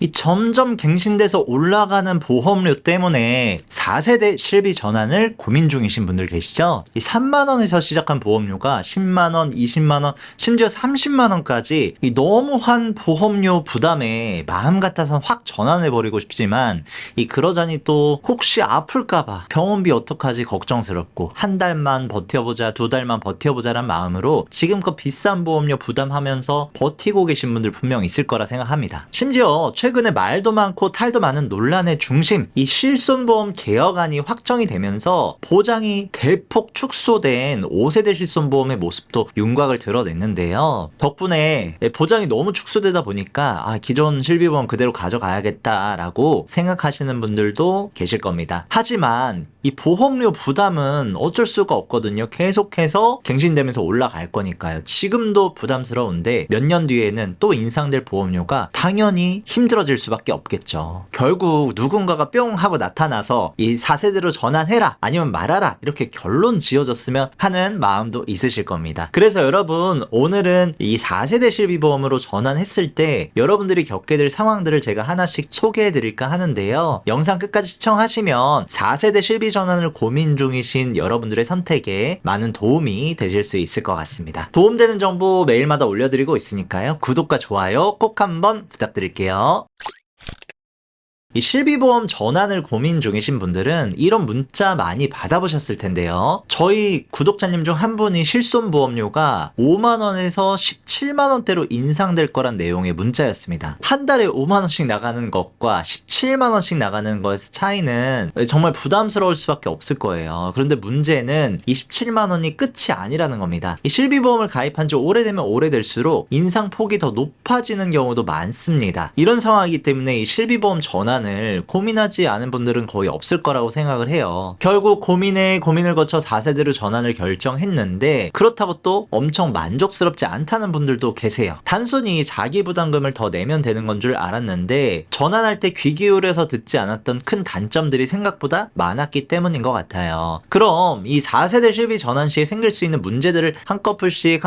이 점점 갱신돼서 올라가는 보험료 때문에 4세대 실비 전환을 고민 중이신 분들 계시죠? 이 3만원에서 시작한 보험료가 10만원, 20만원, 심지어 30만원까지 이 너무한 보험료 부담에 마음 같아서 확 전환해버리고 싶지만 그러자니 또 혹시 아플까봐 병원비 어떡하지 걱정스럽고 한 달만 버텨보자, 두 달만 버텨보자란 마음으로 지금껏 비싼 보험료 부담하면서 버티고 계신 분들 분명 있을 거라 생각합니다. 심지어 최근에 말도 많고 탈도 많은 논란의 중심, 이 실손보험 개혁안이 확정이 되면서 보장이 대폭 축소된 5세대 실손보험의 모습도 윤곽을 드러냈는데요. 덕분에 보장이 너무 축소되다 보니까 기존 실비보험 그대로 가져가야겠다라고 생각하시는 분들도 계실 겁니다. 하지만 이 보험료 부담은 어쩔 수가 없거든요. 계속해서 갱신되면서 올라갈 거니까요. 지금도 부담스러운데 몇 년 뒤에는 또 인상될 보험료가 당연히 힘들어질 수밖에 없겠죠. 결국 누군가가 뿅 하고 나타나서 이 4세대로 전환해라 아니면 말아라 이렇게 결론 지어졌으면 하는 마음도 있으실 겁니다. 그래서 여러분 오늘은 이 4세대 실비보험으로 전환했을 때 여러분들이 겪게 될 상황들을 제가 하나씩 소개해 드릴까 하는데요. 영상 끝까지 시청하시면 4세대 실비 전환을 고민 중이신 여러분들의 선택에 많은 도움이 되실 수 있을 것 같습니다. 도움되는 정보 매일마다 올려드리고 있으니까요. 구독과 좋아요 꼭 한번 부탁드릴게요. 이 실비보험 전환을 고민 중이신 분들은 이런 문자 많이 받아보셨을 텐데요. 저희 구독자님 중 한 분이 실손보험료가 5만원에서 17만원대로 인상될 거란 내용의 문자였습니다. 한 달에 5만원씩 나가는 것과 17만원씩 나가는 것의 차이는 정말 부담스러울 수밖에 없을 거예요. 그런데 문제는 27만원이 끝이 아니라는 겁니다. 이 실비보험을 가입한 지 오래되면 오래될수록 인상폭이 더 높아지는 경우도 많습니다. 이런 상황이기 때문에 이 실비보험 전환을 고민하지 않은 분들은 거의 없을 거라고 생각을 해요. 결국 고민을 거쳐 4세대로 전환을 결정했는데 그렇다고 또 엄청 만족스럽지 않다는 분들도 계세요. 단순히 자기 부담금을 더 내면 되는 건 줄 알았는데 전환할 때 귀 기울여서 듣지 않았던 큰 단점들이 생각보다 많았기 때문인 것 같아요. 그럼 이 4세대 실비 전환 시에 생길 수 있는 문제들을 한꺼풀씩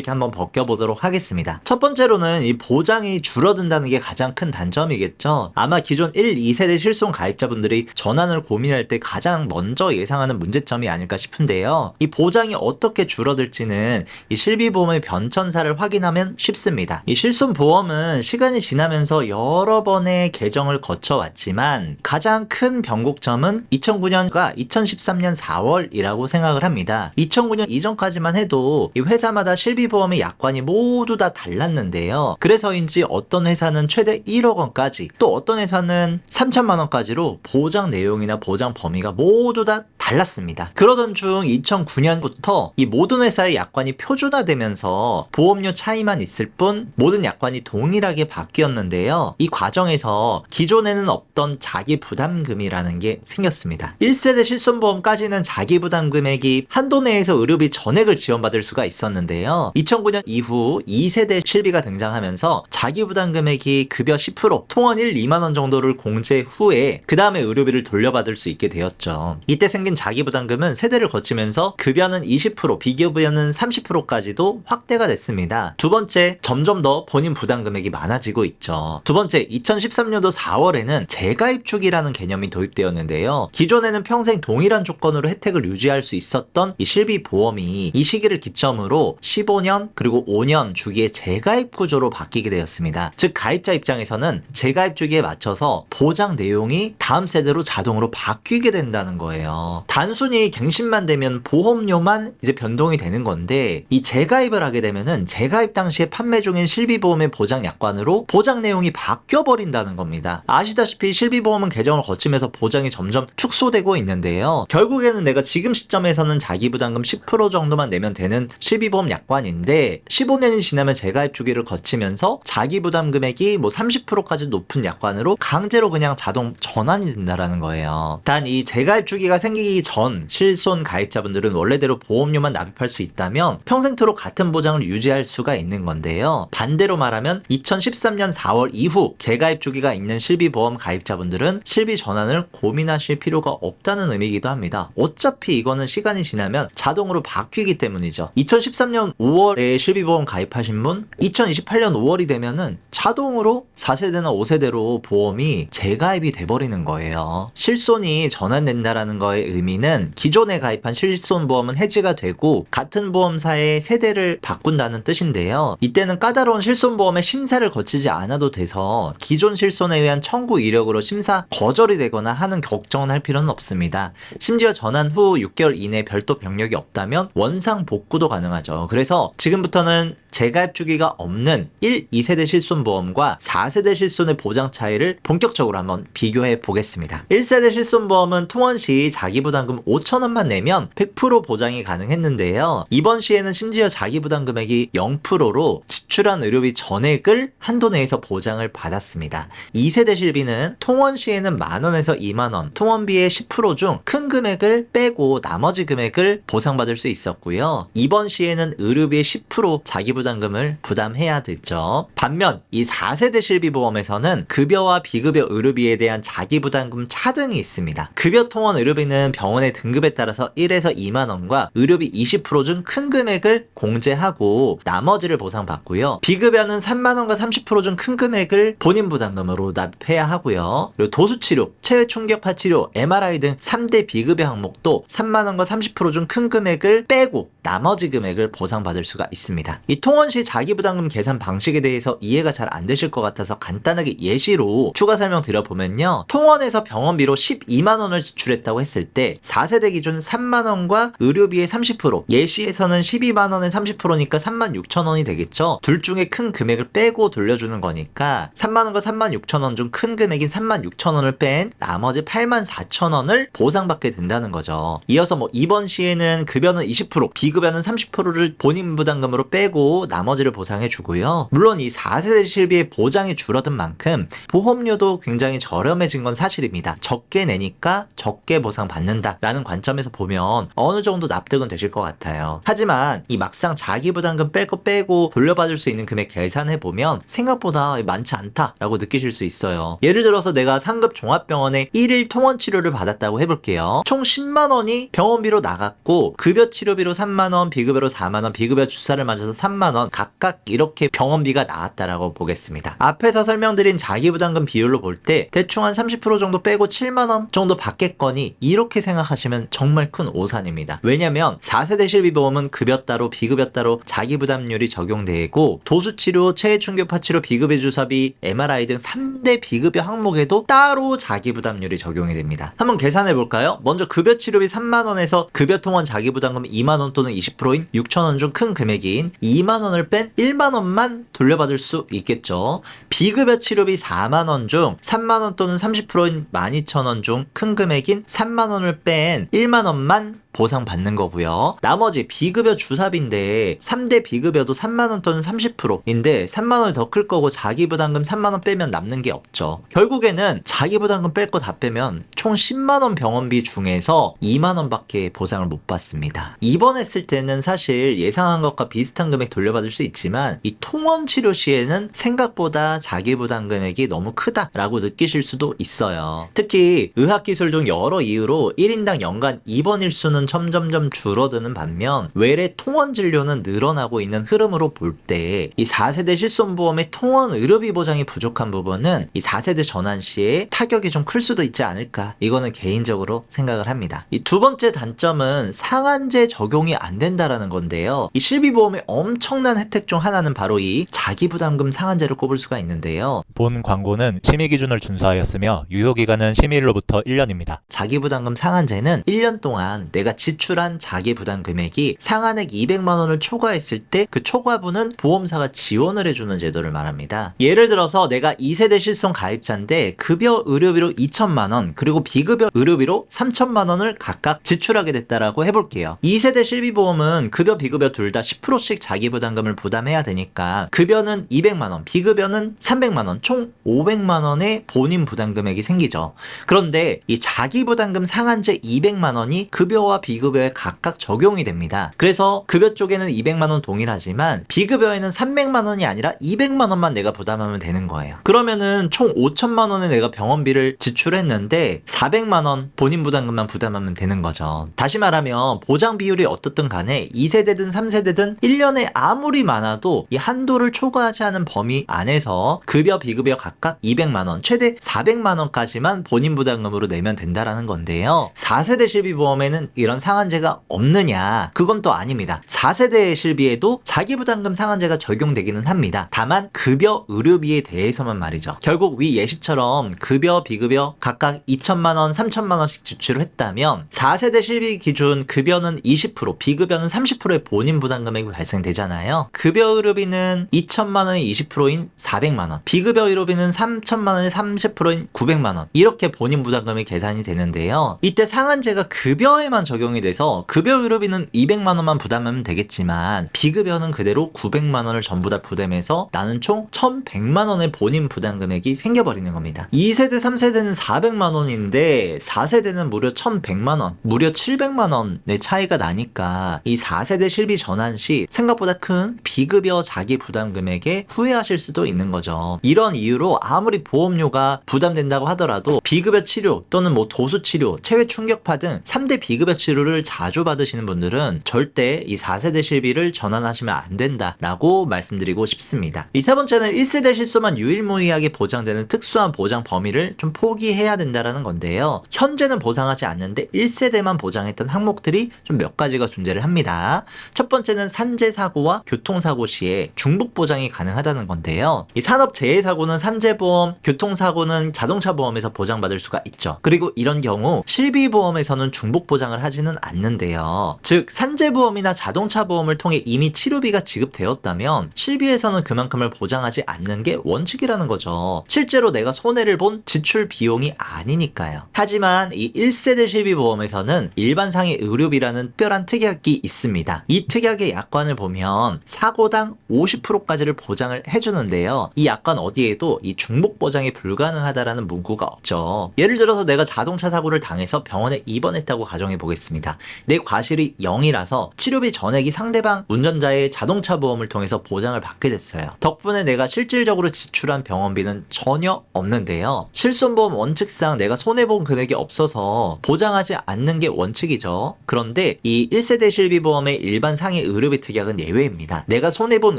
한번 벗겨보도록 하겠습니다. 첫 번째로는 이 보장이 줄어든다는 게 가장 큰 단점이겠죠. 아마 기존 1, 2세대 실손 가입자분들이 전환을 고민할 때 가장 먼저 예상하는 문제점이 아닐까 싶은데요. 이 보장이 어떻게 줄어들지는 이 실비보험의 변천사를 확인하면 쉽습니다. 이 실손보험은 시간이 지나면서 여러 번의 개정을 거쳐왔지만 가장 큰 변곡점은 2009년과 2013년 4월이라고 생각을 합니다. 2009년 이전까지만 해도 이 회사마다 실비보험의 약관이 모두 다 달랐는데요. 그래서인지 어떤 회사는 최대 1억 원까지 또 어떤 회사는 3천만 원까지로 보장 내용이나 보장 범위가 모두 다 달랐습니다. 그러던 중 2009년부터 이 모든 회사의 약관이 표준화되면서 보험료 차이만 있을 뿐 모든 약관이 동일하게 바뀌었는데요. 이 과정에서 기존에는 없던 자기부담금이라는 게 생겼습니다. 1세대 실손보험까지는 자기부담금액이 한도 내에서 의료비 전액을 지원받을 수가 있었는데요. 2009년 이후 2세대 실비가 등장하면서 자기부담금액이 급여 10%, 통원 1, 2만원 정도를 공제 후에 그 다음에 의료비를 돌려받을 수 있게 되었죠. 이때 생긴 자기부담금은 세대를 거치면서 급여는 20%, 비급여는 30%까지도 확대가 됐습니다. 두 번째, 점점 더 본인 부담금액이 많아지고 있죠. 두 번째, 2013년도 4월에는 재가입 주기라는 개념이 도입되었는데요. 기존에는 평생 동일한 조건으로 혜택을 유지할 수 있었던 이 실비보험이 이 시기를 기점으로 15년 그리고 5년 주기의 재가입 구조로 바뀌게 되었습니다. 즉 가입자 입장에서는 재가입 주기에 맞춰서 보장 내용이 다음 세대로 자동으로 바뀌게 된다는 거예요. 단순히 갱신만 되면 보험료만 이제 변동이 되는 건데 이 재가입을 하게 되면은 재가입 당시에 판매 중인 실비보험의 보장 약관으로 보장 내용이 바뀌어 버린다는 겁니다. 아시다시피 실비보험은 개정을 거치면서 보장이 점점 축소되고 있는데요. 결국에는 내가 지금 시점에서는 자기부담금 10% 정도만 내면 되는 실비보험 약관인데 15년이 지나면 재가입 주기를 거치면서 자기부담 금액이 뭐 30%까지 높은 약관으로 강제로 그냥 자동 전환이 된다라는 거예요. 단 이 재가입 주기가 생기기 하기 전 실손 가입자분들은 원래대로 보험료만 납입할 수 있다면 평생토록 같은 보장을 유지할 수가 있는 건데요. 반대로 말하면 2013년 4월 이후 재가입 주기가 있는 실비보험 가입자분들은 실비 전환을 고민하실 필요가 없다는 의미이기도 합니다. 어차피 이거는 시간이 지나면 자동으로 바뀌기 때문이죠. 2013년 5월에 실비보험 가입하신 분 2028년 5월이 되면은 자동으로 4세대나 5세대로 보험이 재가입이 돼버리는 거예요. 실손이 전환된다라는 거의 의미는 기존에 가입한 실손 보험은 해지가 되고 같은 보험사의 세대를 바꾼다는 뜻인데요. 이때는 까다로운 실손 보험의 심사를 거치지 않아도 돼서 기존 실손에 의한 청구 이력으로 심사 거절이 되거나 하는 걱정은 할 필요는 없습니다. 심지어 전환 후 6개월 이내 별도 병력이 없다면 원상 복구도 가능하죠. 그래서 지금부터는 재가입 주기가 없는 1, 2세대 실손 보험과 4세대 실손의 보장 차이를 본격적으로 한번 비교해 보겠습니다. 1세대 실손 보험은 통원 시 자기부담금 5,000원만 내면 100% 보장이 가능했는데요. 이번 시에는 심지어 자기부담 금액이 0%로 지출한 의료비 전액을 한도 내에서 보장을 받았습니다. 2세대 실비는 통원 시에는 만원에서 2만원, 통원비의 10% 중 큰 금액을 빼고 나머지 금액을 보상받을 수 있었고요. 이번 시에는 의료비의 10% 자기부담금을 부담해야 됐죠. 반면 이 4세대 실비보험에서는 급여와 비급여 의료비에 대한 자기부담금 차등이 있습니다. 급여 통원 의료비는 병원의 등급에 따라서 1에서 2만원과 의료비 20% 중 큰 금액을 공제하고 나머지를 보상받고요. 비급여는 3만원과 30% 중 큰 금액을 본인 부담금으로 납해야 하고요. 그리고 도수치료, 체외충격파 치료, MRI 등 3대 비급여 항목도 3만원과 30% 중 큰 금액을 빼고 나머지 금액을 보상받을 수가 있습니다. 이 통원시 자기부담금 계산 방식에 대해서 이해가 잘 안 되실 것 같아서 간단하게 예시로 추가 설명 드려보면요. 통원에서 병원비로 12만원을 지출했다고 했을 때 4세대 기준 3만원과 의료비의 30%, 예시에서는 12만원에 30%니까 36,000원이 되겠죠. 둘 중에 큰 금액을 빼고 돌려주는 거니까 3만원과 36,000원 중 큰 금액인 36,000원을 뺀 나머지 84,000원을 보상받게 된다는 거죠. 이어서 이번 시에는 급여는 20%, 비급여는 30%를 본인 부담금으로 빼고 나머지를 보상해 주고요. 물론 이 4세대 실비의 보장이 줄어든 만큼 보험료도 굉장히 저렴해진 건 사실입니다. 적게 내니까 적게 보상받는다라는 관점에서 보면 어느 정도 납득은 되실 것 같아요. 하지만 이 막상 자기 부담금 뺄 거 빼고 돌려받을 수 있는 금액 계산해 보면 생각보다 많지 않다라고 느끼실 수 있어요. 예를 들어서 내가 상급 종합병원에 1일 통원 치료를 받았다고 해볼게요. 총 10만원이 병원비로 나갔고 급여 치료비로 3만원, 비급여로 4만원, 비급여 주사를 맞아서 3만원 각각 이렇게 병원비가 나왔다라고 보겠습니다. 앞에서 설명드린 자기부담금 비율로 볼 때 대충 한 30% 정도 빼고 7만원 정도 받겠거니 이렇게 생각하시면 정말 큰 오산입니다. 왜냐면 4세대 실비보험은 급여 따로 비급여 따로 자기부담률이 적용되고 도수치료, 체외충격파 치료, 비급여 주사비, MRI 등 3대 비급여 항목에도 따로 자기부담률이 적용이 됩니다. 한번 계산해 볼까요? 먼저 급여 치료비 3만원에서 급여 통원 자기부담금 2만원 또는 20%인 6천원 중 큰 금액인 2만원을 뺀 1만원만 돌려받을 수 있겠죠. 비급여 치료비 4만원 중 3만원 또는 30%인 12,000원 중 큰 금액인 3만원을 뺀 1만원만 보상받는 거고요. 나머지 비급여 주사비인데 3대 비급여도 3만원 또는 30%인데 3만원이 더 클 거고 자기부담금 3만원 빼면 남는 게 없죠. 결국에는 자기부담금 뺄 거 다 빼면 총 10만원 병원비 중에서 2만원밖에 보상을 못 받습니다. 입원했을 때는 사실 예상한 것과 비슷한 금액 돌려받을 수 있지만 이 통원 치료 시에는 생각보다 자기부담 금액이 너무 크다라고 느끼실 수도 있어요. 특히 의학기술 등 여러 이유로 1인당 연간 입원 일수는 점점점 줄어드는 반면 외래 통원 진료는 늘어나고 있는 흐름으로 볼 때 이 4세대 실손보험의 통원 의료비 보장이 부족한 부분은 이 4세대 전환 시에 타격이 좀 클 수도 있지 않을까, 이거는 개인적으로 생각을 합니다. 이 두 번째 단점은 상한제 적용이 안 된다라는 건데요. 이 실비보험의 엄청난 혜택 중 하나는 바로 이 자기부담금 상한제를 꼽을 수가 있는데요. 본 광고는 심의 기준을 준수하였으며 유효기간은 심의일로부터 1년입니다. 자기부담금 상한제는 1년 동안 내가 내가 지출한 자기 부담 금액이 상한액 200만 원을 초과했을 때 그 초과분은 보험사가 지원을 해주는 제도를 말합니다. 예를 들어서 내가 2세대 실손 가입자인데 급여 의료비로 2천만 원 그리고 비급여 의료비로 3천만 원을 각각 지출하게 됐다라고 해볼게요. 2세대 실비보험은 급여 비급여 둘 다 10%씩 자기 부담금을 부담해야 되니까 급여는 200만 원, 비급여는 300만 원, 총 500만 원의 본인 부담 금액이 생기죠. 그런데 이 자기 부담금 상한제 200만 원이 급여와 비급여에 각각 적용이 됩니다. 그래서 급여 쪽에는 200만 원 동일하지만 비급여에는 300만 원이 아니라 200만 원만 내가 부담하면 되는 거예요. 그러면은 총 5천만 원에 내가 병원비를 지출했는데 400만 원 본인 부담금만 부담하면 되는 거죠. 다시 말하면 보장 비율이 어떻든 간에 2세대든 3세대든 1년에 아무리 많아도 이 한도를 초과하지 않은 범위 안에서 급여 비급여 각각 200만 원, 최대 400만 원까지만 본인 부담금으로 내면 된다라는 건데요. 4세대 실비보험에는 이런 상한제가 없느냐? 그건 또 아닙니다. 4세대 실비에도 자기 부담금 상한제가 적용되기는 합니다. 다만 급여 의료비에 대해서만 말이죠. 결국 위 예시처럼 급여 비급여 각각 2천만 원, 3천만 원씩 지출을 했다면 4세대 실비 기준 급여는 20%, 비급여는 30%의 본인 부담 금액이 발생되잖아요. 급여 의료비는 2천만 원의 20%인 400만 원, 비급여 의료비는 3천만 원의 30%인 900만 원. 이렇게 본인 부담금이 계산이 되는데요. 이때 상한제가 급여에만 적용이 돼서 급여 의료비는 200만 원만 부담하면 되겠지만 비급여는 그대로 900만 원을 전부 다 부담해서 나는 총 1100만 원의 본인 부담 금액이 생겨버리는 겁니다. 2세대, 3세대는 400만 원인데 4세대는 무려 1100만 원, 무려 700만 원의 차이가 나니까 이 4세대 실비 전환 시 생각보다 큰 비급여 자기 부담 금액에 후회하실 수도 있는 거죠. 이런 이유로 아무리 보험료가 부담된다고 하더라도 비급여 치료 또는 뭐 도수 치료, 체외 충격파 등 3대 비급여 치료를 자주 받으시는 분들은 절대 이 4세대 실비를 전환하시면 안 된다라고 말씀드리고 싶습니다. 이 세 번째는 1세대 실손만 유일무이하게 보장되는 특수한 보장 범위를 좀 포기해야 된다라는 건데요. 현재는 보상하지 않는데 1세대만 보장했던 항목들이 좀 몇 가지가 존재를 합니다. 첫 번째는 산재사고와 교통사고 시에 중복 보장이 가능하다는 건데요. 이 산업재해사고는 산재보험, 교통사고는 자동차보험에서 보장받을 수가 있죠. 그리고 이런 경우 실비보험에서는 중복 보장을 하지는 않는데요. 즉 산재보험이나 자동차보험을 통해 이미 치료비가 지급되었다면 실비에서는 그만큼을 보장하지 않는 게 원칙이라는 거죠. 실제로 내가 손해를 본 지출 비용이 아니니까요. 하지만 이 1세대 실비보험에서는 일반상해 의료비라는 특별한 특약이 있습니다. 이 특약의 약관을 보면 사고당 50%까지를 보장을 해주는데요. 이 약관 어디에도 이 중복 보장이 불가능하다라는 문구가 없죠. 예를 들어서 내가 자동차 사고를 당해서 병원에 입원했다고 가정해 보겠습니다. 내 과실이 0이라서 치료비 전액이 상대방 운전자의 자동차 보험을 통해서 보장을 받게 됐어요. 덕분에 내가 실질적으로 지출한 병원비는 전혀 없는데요. 실손보험 원칙상 내가 손해본 금액이 없어서 보장하지 않는 게 원칙이죠. 그런데 이 1세대 실비보험의 일반 상해 의료비 특약은 예외입니다. 내가 손해본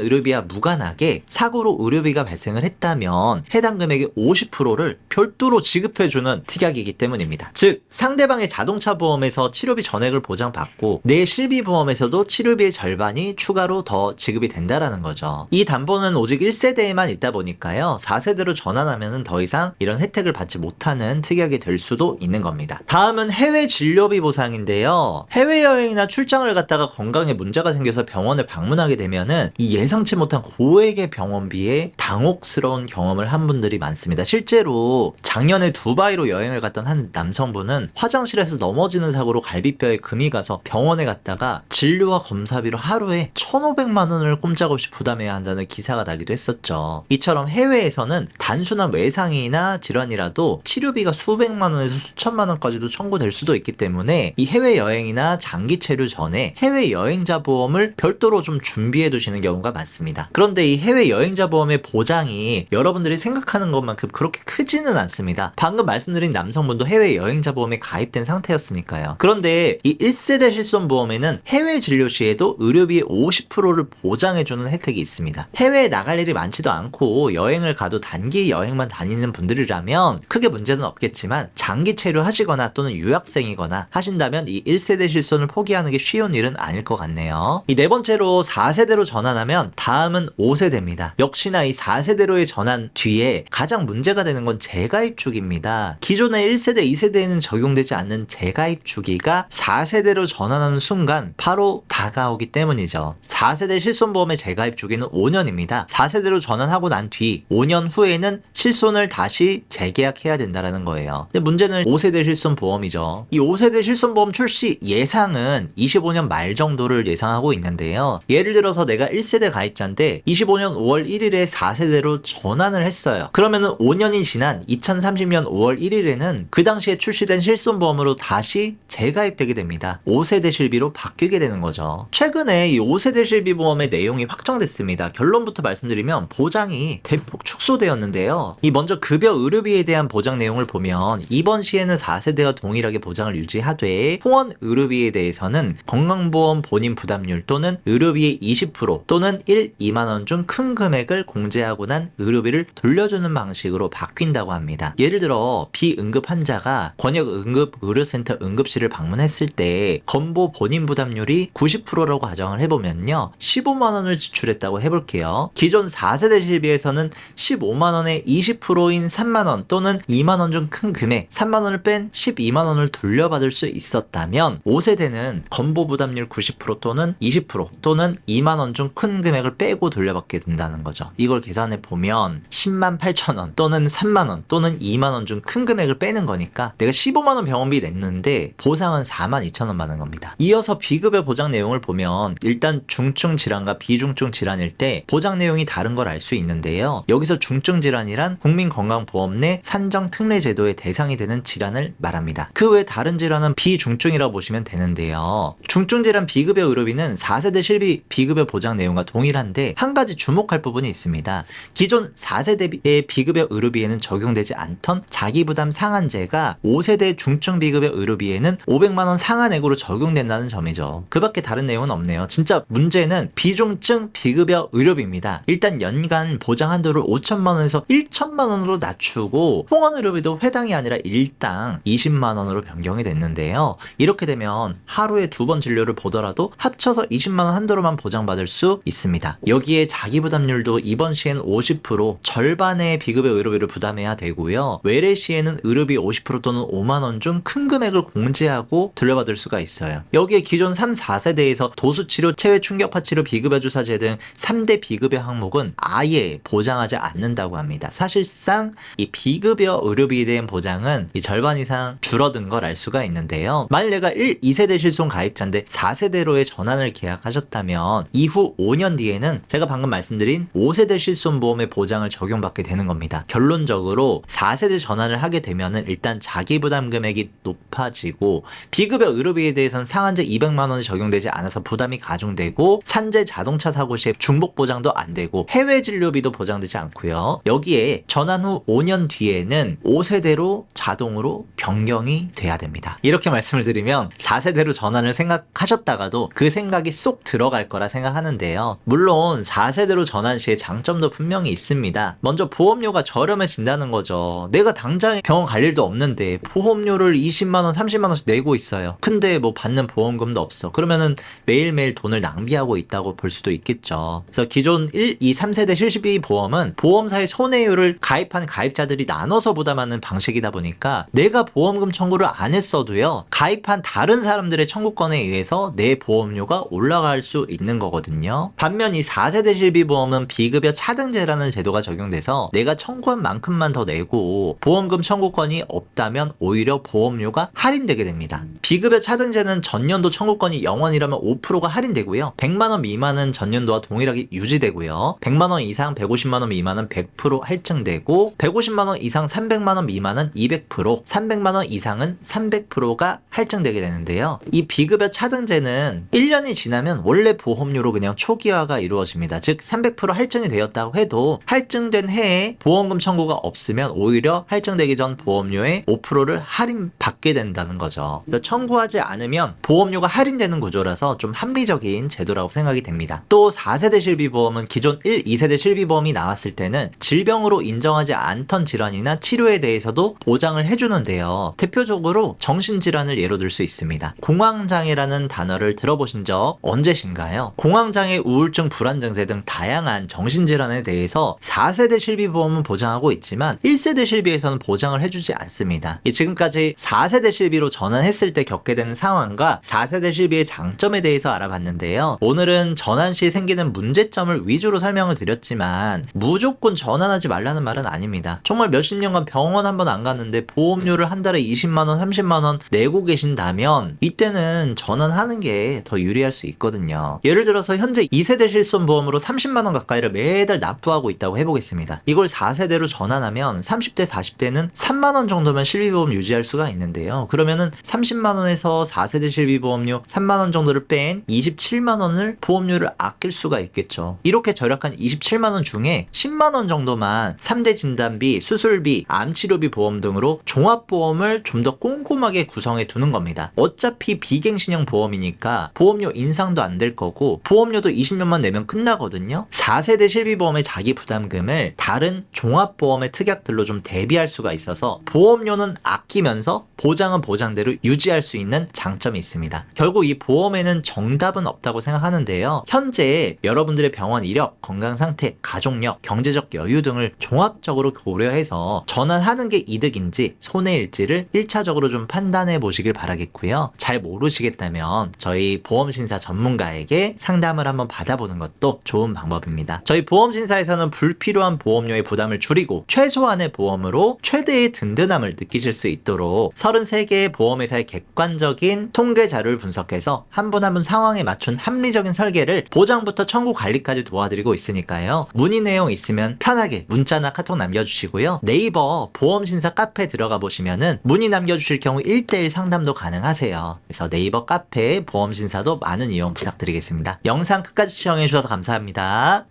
의료비와 무관하게 사고로 의료비가 발생을 했다면 해당 금액의 50%를 별도로 지급해주는 특약이기 때문입니다. 즉 상대방의 자동차 보험에서 치료비 전액을 보장받고 내 실비보험에서도 치료비의 절반이 추가로 더 지급이 된다라는 거죠. 이 담보는 오직 1세대에만 있다 보니까요. 4세대로 전환하면 더 이상 이런 혜택을 받지 못하는 특약이 될 수도 있는 겁니다. 다음은 해외 진료비 보상인데요. 해외여행이나 출장을 갔다가 건강에 문제가 생겨서 병원을 방문하게 되면은 이 예상치 못한 고액의 병원비에 당혹스러운 경험을 한 분들이 많습니다. 실제로 작년에 두바이로 여행을 갔던 한 남성분은 화장실에서 넘어지는 사고로 갈비뼈에 금이 가서 병원에 갔다가 진료와 검사비로 하루에 1,500만 원을 꼼짝없이 부담해야 한다는 기사가 나기도 했었죠. 이처럼 해외에서는 단순한 외상이나 질환이라도 치료비가 수백만 원에서 수천만 원까지도 청구될 수도 있기 때문에 이 해외여행이나 장기 체류 전에 해외여행자 보험을 별도로 좀 준비해 두시는 경우가 많습니다. 그런데 이 해외여행자 보험의 보장이 여러분들이 생각하는 것만큼 그렇게 크지는 않습니다. 방금 말씀드린 남성분도 해외여행자 보험에 가입된 상태였으니까요. 그런데 이 1세대 실손보험에는 해외 진료 시에도 의료비의 50%를 보장해주는 혜택이 있습니다. 해외에 나갈 일이 많지도 않고 여행을 가도 단기 여행만 다니는 분들이라면 크게 문제는 없겠지만 장기 체류하시거나 또는 유학생이거나 하신다면 이 1세대 실손을 포기하는 게 쉬운 일은 아닐 것 같네요. 이 네 번째로 4세대로 전환하면 다음은 5세대입니다. 역시나 이 4세대로의 전환 뒤에 가장 문제가 되는 건 재가입 주기입니다. 기존의 1세대, 2세대에는 적용되지 않는 재가입 주기가 내가 4세대로 전환하는 순간 바로 다가오기 때문이죠. 4세대 실손보험의 재가입 주기는 5년입니다. 4세대로 전환하고 난 뒤 5년 후에는 실손을 다시 재계약해야 된다는 거예요. 근데 문제는 5세대 실손보험이죠. 이 5세대 실손보험 출시 예상은 25년 말 정도를 예상하고 있는데요. 예를 들어서 내가 1세대 가입자인데 25년 5월 1일에 4세대로 전환을 했어요. 그러면은 5년이 지난 2030년 5월 1일에는 그 당시에 출시된 실손보험으로 다시 재가입되게 됩니다. 5세대 실비로 바뀌게 되는 거죠. 최근에 이 5세대 실비보험의 내용이 확정됐습니다. 결론부터 말씀드리면 보장이 대폭 축소되었는데요. 이 먼저 급여 의료비에 대한 보장 내용을 보면 이번 시에는 4세대와 동일하게 보장을 유지하되 통원 의료비에 대해서는 건강보험 본인 부담률 또는 의료비의 20% 또는 1, 2만 원 중 큰 금액을 공제하고 난 의료비를 돌려주는 방식으로 바뀐다고 합니다. 예를 들어 비응급 환자가 권역 응급 의료센터 응급실을 방문했을 때 건보 본인 부담률이 90%라고 가정을 해보면요. 15만 원을 지출했다고 해볼게요. 기존 4세대 실비에서는 15만 원의 20%인 3만 원 또는 2만 원 중 큰 금액 3만 원을 뺀 12만 원을 돌려받을 수 있었다면 5세대는 건보 부담률 90% 또는 20% 또는 2만 원 중 큰 금액을 빼고 돌려받게 된다는 거죠. 이걸 계산해 보면 10만 8천 원 또는 3만 원 또는 2만 원 중 큰 금액을 빼는 거니까 내가 15만 원 병원비 냈는데 보상은 4만 2천 원 받는 겁니다. 이어서 비급여 보장 내용을 보면 일단 중증 질환과 비중증 질환일 때 보장 내용이 다른 걸 알 수 있는데요. 여기서 중증 질환이란 국민건강보험 내 산정 특례 제도의 대상이 되는 질환을 말합니다. 그 외 다른 질환은 비중증이라고 보시면 되는데요. 중증 질환 비급여 의료비는 4세대 실비 비급여 보장 내용과 동일한데 한 가지 주목할 부분이 있습니다. 기존 4세대의 비급여 의료비에는 적용되지 않던 자기부담 상한제가 5세대 중증 비급여 의료비에는 500만 원 상한액으로 적용된다는 점이죠. 그 밖에 다른 내용은 없네요. 진짜 문제는 비중증 비급여 의료비입니다. 일단 연간 보장 한도를 5천만 원에서 1천만 원으로 낮추고 통원 의료비도 회당이 아니라 일당 20만 원으로 변경이 됐는데요. 이렇게 되면 하루에 2번 진료를 보더라도 합쳐서 20만 원 한도로만 보장받을 수 있습니다. 여기에 자기부담률도 이번 시에는 50% 절반의 비급여 의료비를 부담해야 되고요. 외래 시에는 의료비 50% 또는 5만 원 중 큰 금액을 공제하고 돌려받을 수가 있어요. 여기에 기존 3, 4세대에서 도수치료, 체외충격파치료, 비급여 주사제 등 3대 비급여 항목은 아예 보장하지 않는다고 합니다. 사실상 이 비급여 의료비에 대한 보장은 이 절반 이상 줄어든 걸 알 수가 있는데요. 만일 내가 1, 2세대 실손 가입자인데 4세대로의 전환을 계약하셨다면 이후 5년 뒤에는 제가 방금 말씀드린 5세대 실손보험의 보장을 적용받게 되는 겁니다. 결론적으로 4세대 전환을 하게 되면은 일단 자기부담 금액이 높아지고 비급여 의료비에 대해서는 상한제 200만 원이 적용되지 않아서 부담이 가중되고 산재 자동차 사고 시에 중복 보장도 안 되고 해외 진료비도 보장되지 않고요. 여기에 전환 후 5년 뒤에는 5세대로 자동으로 변경이 돼야 됩니다. 이렇게 말씀을 드리면 4세대로 전환을 생각하셨다가도 그 생각이 쏙 들어갈 거라 생각하는데요. 물론 4세대로 전환 시에 장점도 분명히 있습니다. 먼저 보험료가 저렴해진다는 거죠. 내가 당장 병원 갈 일도 없는데 보험료를 20만 원, 30만 원씩 내고 있어요. 근데 뭐 받는 보험금도 없어. 그러면은 매일매일 돈을 낭비하고 있다고 볼 수도 있겠죠. 그래서 기존 1, 2, 3세대 실비 보험은 보험사의 손해율을 가입한 가입자들이 나눠서 부담하는 방식이다 보니까 내가 보험금 청구를 안 했어도요. 가입한 다른 사람들의 청구권에 의해서 내 보험료가 올라갈 수 있는 거거든요. 반면 이 4세대 실비보험은 비급여 차등제라는 제도가 적용돼서 내가 청구한 만큼만 더 내고 보험금 청구권이 없다면 오히려 보험료가 할인되게 됩니다. 비급여 차등제는 전년도 청구권이 0원이라면 5%가 할인되고요. 100만 원 미만은 전년도와 동일하게 유지되고요. 100만 원 이상 150만 원 미만은 100% 할증되고 150만 원 이상 300만 원 미만은 200%, 300만 원 이상은 300%가 할증되게 되는데요. 이 비급여 차등제는 1년이 지나면 원래 보험료로 그냥 초기화가 이루어집니다. 즉 300% 할증이 되었다고 해도 할증된 해에 보험금 청구가 없으면 오히려 할증되기 전 보험료의 5%를 할인받게 된다는 거죠. 그래서 청구하지 않으면 보험료가 할인되는 구조라서 좀 합리적인 제도라고 생각이 됩니다. 또 4세대 실비보험은 기존 1, 2세대 실비보험이 나왔을 때는 질병으로 인정하지 않던 질환이나 치료에 대해서도 보장을 보장을 해주는데요. 대표적으로 정신질환을 예로 들 수 있습니다. 공황장애라는 단어를 들어보신 적 언제신가요? 공황장애, 우울증, 불안 증세 등 다양한 정신질환에 대해서 4세대 실비보험은 보장하고 있지만 1세대 실비에서는 보장을 해주지 않습니다. 지금까지 4세대 실비로 전환했을 때 겪게 되는 상황과 4세대 실비의 장점에 대해서 알아봤는데요. 오늘은 전환 시 생기는 문제점을 위주로 설명을 드렸지만 무조건 전환하지 말라는 말은 아닙니다. 정말 몇십 년간 병원 한 번 안 갔는데 보험료를 한 달에 20만원, 30만원 내고 계신다면 이때는 전환하는 게 더 유리할 수 있거든요. 예를 들어서 현재 2세대 실손보험으로 30만원 가까이를 매달 납부하고 있다고 해보겠습니다. 이걸 4세대로 전환하면 30대, 40대는 3만원 정도면 실비보험 유지할 수가 있는데요. 그러면은 30만원에서 4세대 실비보험료 3만원 정도를 뺀 27만원을 보험료를 아낄 수가 있겠죠. 이렇게 절약한 27만원 중에 10만원 정도만 3대 진단비, 수술비, 암치료비 보험 등으로 종합보험을 좀 더 꼼꼼하게 구성해 두는 겁니다. 어차피 비갱신형 보험이니까 보험료 인상도 안 될 거고 보험료도 20년만 내면 끝나거든요. 4세대 실비보험의 자기 부담금을 다른 종합보험의 특약들로 좀 대비할 수가 있어서 보험료는 아끼면서 보장은 보장대로 유지할 수 있는 장점이 있습니다. 결국 이 보험에는 정답은 없다고 생각하는데요. 현재 여러분들의 병원 이력, 건강 상태, 가족력, 경제적 여유 등을 종합적으로 고려해서 전환하는 게 이득인지 손해일지를 1차적으로 좀 판단해 보시길 바라겠고요. 잘 모르시겠다면 저희 보험신사 전문가에게 상담을 한번 받아보는 것도 좋은 방법입니다. 저희 보험신사에서는 불필요한 보험료의 부담을 줄이고 최소한의 보험으로 최대의 든든함을 느끼실 수 있도록 33개의 보험회사의 객관적인 통계 자료를 분석해서 한 분 한 분 상황에 맞춘 합리적인 설계를 보장부터 청구 관리까지 도와드리고 있으니까요. 문의 내용 있으면 편하게 문자나 카톡 남겨주시고요. 네이버 보험신사 카페 들어가 보시면은 문의 남겨주실 경우 1:1 상담도 가능하세요. 그래서 네이버 카페 보험신사도 많은 이용 부탁드리겠습니다. 영상 끝까지 시청해주셔서 감사합니다.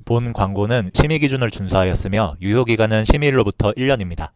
본 광고는 심의 기준을 준수하였으며 유효기간은 심의일로부터 1년입니다.